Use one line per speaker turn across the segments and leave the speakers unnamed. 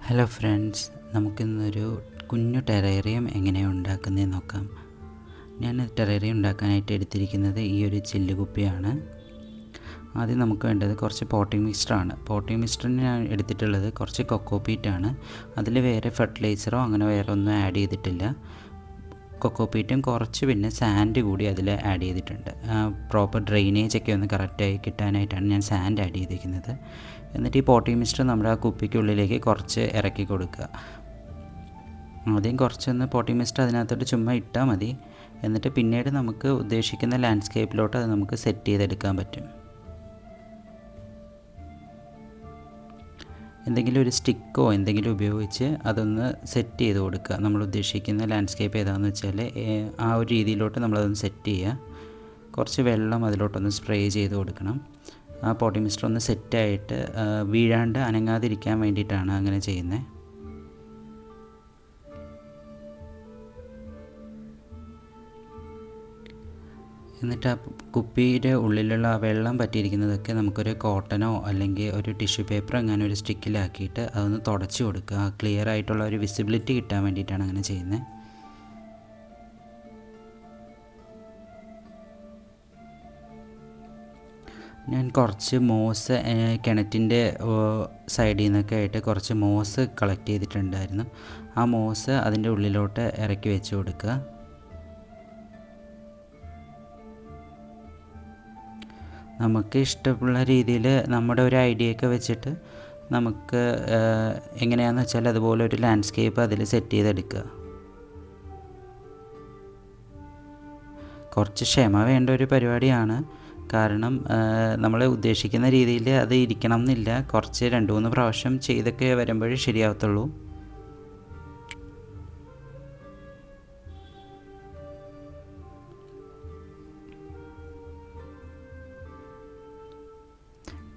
Hello friends, നമുക്കിന്നൊരു കുഞ്ഞു terrarium എങ്ങനെയാണ് ഉണ്ടാക്കുന്നതെന്ന് നോക്കാം. ഞാൻ ടെറേറിയം ഉണ്ടാക്കാനായിട്ട് എടുത്തിരിക്കുന്നത് ഈ ഒരു ചില്ല് കുപ്പിയാണ്. ആദ്യം നമുക്ക് വേണ്ടത് കുറച്ച് പോട്ടിംഗ് മിക്സ്ചറാണ്. പോട്ടിംഗ് മിക്സ്ചറിന് ഞാൻ എടുത്തിട്ടുള്ളത് കുറച്ച് കൊക്കോപീറ്റാണ്. അതിൽ വേറെ ഫെർട്ടിലൈസറോ അങ്ങനെ വേറെ ഒന്നും ആഡ് ചെയ്തിട്ടില്ല. കൊക്കോപീറ്റും കുറച്ച് പിന്നെ സാൻഡ് കൂടി അതിൽ ആഡ് ചെയ്തിട്ടുണ്ട്. പ്രോപ്പർ ഡ്രെയിനേജൊക്കെ ഒന്ന് കറക്റ്റായി കിട്ടാനായിട്ടാണ് ഞാൻ സാൻഡ് ആഡ് ചെയ്തിരിക്കുന്നത്. എന്നിട്ട് ഈ പോട്ടിംഗ് മിക്സ്ചർ നമ്മുടെ ആ കുപ്പിക്കുള്ളിലേക്ക് കുറച്ച് ഇറക്കി കൊടുക്കുക. ആദ്യം കുറച്ചൊന്ന് പോട്ടിംഗ് മിക്സ്ചർ അതിനകത്തോട്ട് ചുമ്മാ ഇട്ടാൽ മതി. എന്നിട്ട് പിന്നീട് നമുക്ക് ഉദ്ദേശിക്കുന്ന ലാൻഡ്സ്കേപ്പിലോട്ട് അത് നമുക്ക് സെറ്റ് ചെയ്തെടുക്കാൻ പറ്റും. എന്തെങ്കിലും ഒരു സ്റ്റിക്കോ എന്തെങ്കിലും ഉപയോഗിച്ച് അതൊന്ന് സെറ്റ് ചെയ്ത് കൊടുക്കുക. നമ്മൾ ഉദ്ദേശിക്കുന്ന ലാൻഡ്സ്കേപ്പ് ഏതാണെന്ന് വെച്ചാൽ ആ ഒരു രീതിയിലോട്ട് നമ്മളതൊന്ന് സെറ്റ് ചെയ്യുക. കുറച്ച് വെള്ളം അതിലോട്ടൊന്ന് സ്പ്രേ ചെയ്ത് കൊടുക്കണം. ആ പോട്ടിംഗ് മിക്സ്ചർ ഒന്ന് സെറ്റായിട്ട് വീഴാണ്ട് അനങ്ങാതിരിക്കാൻ വേണ്ടിയിട്ടാണ് അങ്ങനെ ചെയ്യുന്നത്. എന്നിട്ട് ആ കുപ്പിയുടെ ഉള്ളിലുള്ള ആ വെള്ളം പറ്റിയിരിക്കുന്നതൊക്കെ നമുക്കൊരു കോട്ടനോ അല്ലെങ്കിൽ ഒരു ടിഷ്യൂ പേപ്പറോ അങ്ങനെ ഒരു സ്റ്റിക്കിലാക്കിയിട്ട് അതൊന്ന് തുടച്ച് കൊടുക്കുക. ക്ലിയർ ആയിട്ടുള്ള ഒരു വിസിബിലിറ്റി കിട്ടാൻ വേണ്ടിയിട്ടാണ് അങ്ങനെ ചെയ്യുന്നത്. ഞാൻ കുറച്ച് മോസ് കിണറ്റിൻ്റെ സൈഡിൽ നിന്നൊക്കെ ആയിട്ട് കുറച്ച് മോസ് കളക്ട് ചെയ്തിട്ടുണ്ടായിരുന്നു. ആ മോസ് അതിൻ്റെ ഉള്ളിലോട്ട് ഇറക്കി വെച്ച് കൊടുക്കുക. നമുക്ക് ഇഷ്ടമുള്ള രീതിയിൽ നമ്മുടെ ഒരു ഐഡിയയൊക്കെ വെച്ചിട്ട് നമുക്ക് എങ്ങനെയാണെന്ന് വെച്ചാൽ അതുപോലെ ഒരു ലാൻഡ്സ്കേപ്പ് അതിൽ സെറ്റ് ചെയ്തെടുക്കുക. കുറച്ച് ക്ഷമ വേണ്ട ഒരു പരിപാടിയാണ്. കാരണം നമ്മൾ ഉദ്ദേശിക്കുന്ന രീതിയിൽ അത് ഇരിക്കണം എന്നില്ല. കുറച്ച് 2-3 പ്രാവശ്യം ചെയ്തൊക്കെ വരുമ്പോഴേ ശരിയാവത്തുള്ളൂ.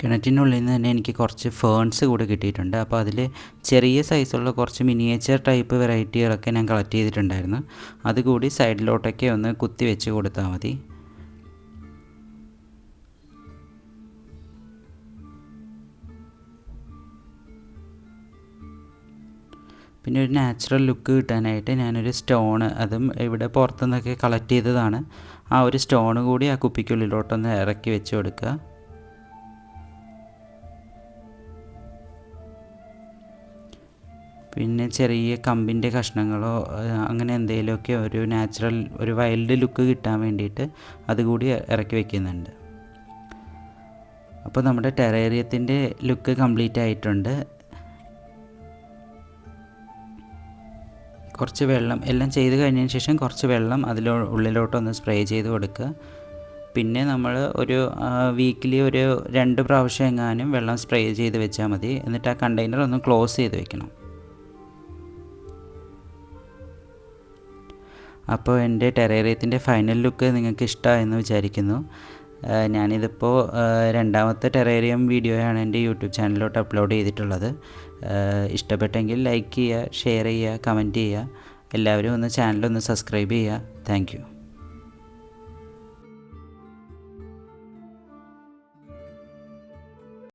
കിണറ്റിനുള്ളിൽ നിന്ന് തന്നെ എനിക്ക് കുറച്ച് ഫേൺസ് കൂടെ കിട്ടിയിട്ടുണ്ട്. അപ്പോൾ അതിൽ ചെറിയ സൈസുള്ള കുറച്ച് മിനിയേച്ചർ ടൈപ്പ് വെറൈറ്റികളൊക്കെ ഞാൻ കളക്ട് ചെയ്തിട്ടുണ്ടായിരുന്നു. അതുകൂടി സൈഡിലോട്ടൊക്കെ ഒന്ന് കുത്തി വെച്ച് കൊടുത്താൽ മതി. പിന്നെ ഒരു നാച്ചുറൽ ലുക്ക് കിട്ടാനായിട്ട് ഞാനൊരു സ്റ്റോണ്, അതും ഇവിടെ പുറത്തുനിന്നൊക്കെ കളക്ട് ചെയ്തതാണ്, ആ ഒരു സ്റ്റോണ് കൂടി ആ കുപ്പിക്കുള്ളിലോട്ടൊന്ന് ഇറക്കി വെച്ച് കൊടുക്കുക. പിന്നെ ചെറിയ കമ്പിൻ്റെ കഷ്ണങ്ങളോ അങ്ങനെ എന്തെങ്കിലുമൊക്കെ ഒരു നാച്ചുറൽ ഒരു വൈൽഡ് ലുക്ക് കിട്ടാൻ വേണ്ടിയിട്ട് അതുകൂടി ഇറക്കി വയ്ക്കുന്നുണ്ട്. അപ്പോൾ നമ്മുടെ ടെറേറിയത്തിൻ്റെ ലുക്ക് കംപ്ലീറ്റ് ആയിട്ടുണ്ട്. കുറച്ച് വെള്ളം എല്ലാം ചെയ്ത് കഴിഞ്ഞതിന് ശേഷം കുറച്ച് വെള്ളം ഉള്ളിലോട്ടൊന്ന് സ്പ്രേ ചെയ്ത് കൊടുക്കുക. പിന്നെ നമ്മൾ ഒരു വീക്കിലി ഒരു 2 പ്രാവശ്യം എങ്ങാനും വെള്ളം സ്പ്രേ ചെയ്ത് വെച്ചാൽ മതി. എന്നിട്ട് ആ കണ്ടെയ്നർ ഒന്ന് ക്ലോസ് ചെയ്ത് വെക്കണം. അപ്പോൾ എൻ്റെ ടെറേറിയത്തിൻ്റെ ഫൈനൽ ലുക്ക് നിങ്ങൾക്ക് ഇഷ്ടമായെന്ന് വിചാരിക്കുന്നു. ഞാനിതിപ്പോൾ 2ാമത്തെ ടെറേറിയം വീഡിയോയാണ് എൻ്റെ യൂട്യൂബ് ചാനലിലോട്ട് അപ്ലോഡ് ചെയ്തിട്ടുള്ളത്. ഇഷ്ടപ്പെട്ടെങ്കിൽ ലൈക്ക് ചെയ്യുക, ഷെയർ ചെയ്യുക, കമൻറ്റ് ചെയ്യുക. എല്ലാവരും ഒന്ന് ചാനലൊന്ന് സബ്സ്ക്രൈബ് ചെയ്യുക. Thank you.